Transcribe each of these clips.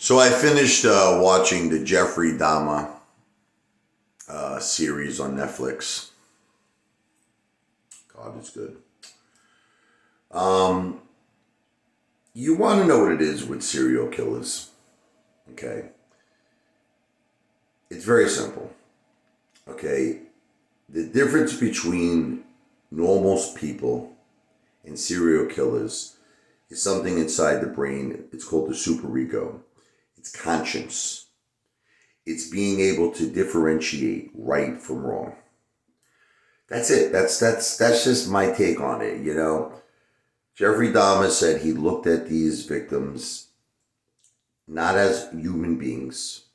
So I finished watching the Jeffrey Dahmer series on Netflix. God, it's good. Um, you want to know what it is with serial killers, okay? It's very simple, okay? The difference between normal people and serial killers is something inside the brain. It's called the superego. It's conscience. It's being able to differentiate right from wrong. That's it. That's just my take on it. Jeffrey Dahmer said he looked at these victims not as human beings,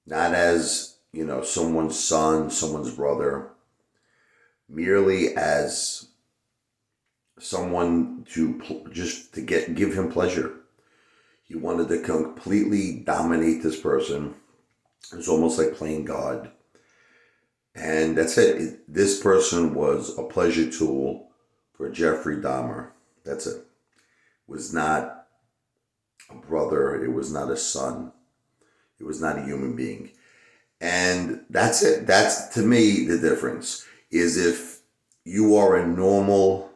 not as someone's son, someone's brother, merely as someone just to give him pleasure. He wanted to completely dominate this person. It was almost like playing God. And that's it. This person was a pleasure tool for Jeffrey Dahmer. That's it. It was not a brother. It was not a son. It was not a human being. And that's it. That's, to me, the difference. Is if you are a normal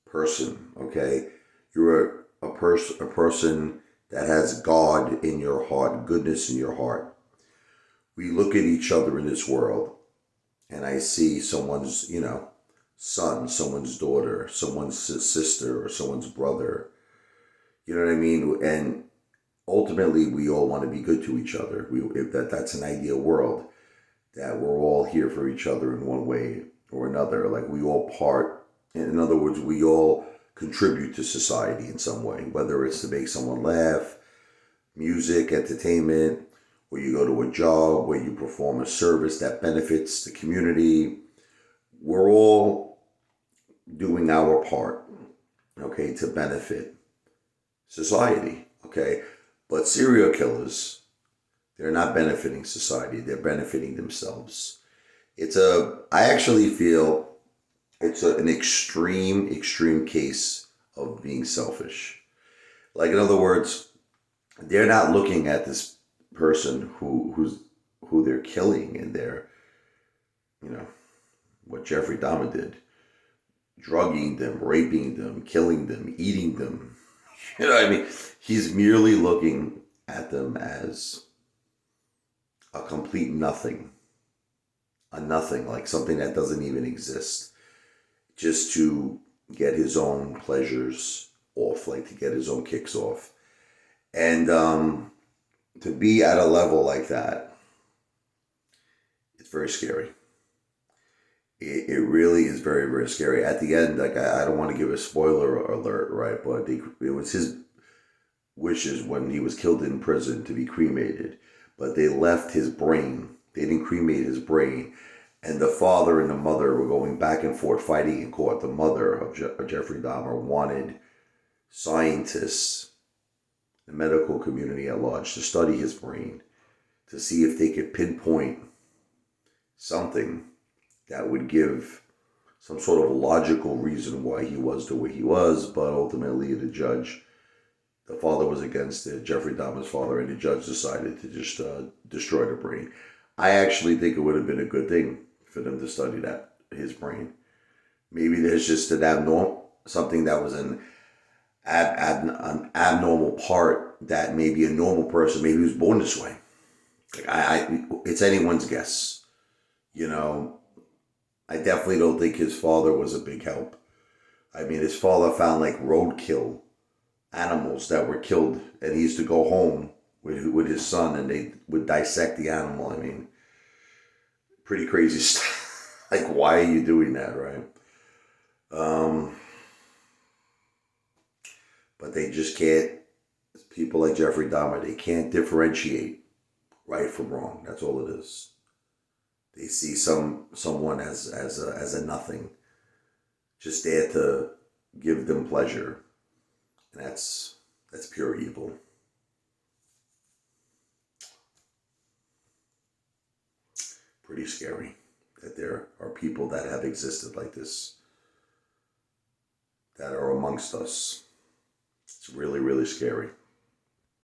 person, okay? You're a person that has God in your heart, goodness in your heart. We look at each other in this world, and I see someone's, son, someone's daughter, someone's sister, or someone's brother. You know what I mean? And ultimately, we all want to be good to each other. That's an ideal world, that we're all here for each other in one way or another. Like we all part. In other words, we all contribute to society in some way, whether it's to make someone laugh, music, entertainment, or you go to a job where you perform a service that benefits the community. We're all doing our part, okay, to benefit society, okay? But serial killers, they're not benefiting society, they're benefiting themselves. I actually feel it's an extreme case of being selfish. Like, in other words, they're not looking at this person who they're killing, and they're, what Jeffrey Dahmer did, drugging them, raping them, killing them, eating them. You know what I mean? He's merely looking at them as a complete nothing, like something that doesn't even exist, just to get his own pleasures off, like to get his own kicks off. And to be at a level like that, it's very scary. It really is very, very scary. At the end, like I don't want to give a spoiler alert, right? But it was his wishes when he was killed in prison to be cremated. But they left his brain. They didn't cremate his brain. And the father and the mother were going back and forth fighting in court. The mother of Jeffrey Dahmer wanted scientists, the medical community at large, to study his brain, to see if they could pinpoint something that would give some sort of logical reason why he was the way he was. But ultimately, the father was against it, Jeffrey Dahmer's father, and the judge decided to just destroy the brain. I actually think it would have been a good thing for them to study his brain. Maybe there's just something that was an abnormal part that maybe a normal person, maybe was born this way. It's anyone's guess. I definitely don't think his father was a big help. I mean, his father found like roadkill animals that were killed, and he used to go home with his son, and they would dissect the animal. I mean, pretty crazy stuff. Like, why are you doing that, right? But they just can't. People like Jeffrey Dahmer, they can't differentiate right from wrong. That's all it is. They see someone as a nothing, just there to give them pleasure, and that's pure evil. Pretty scary that there are people that have existed like this, that are amongst us. It's really, really scary.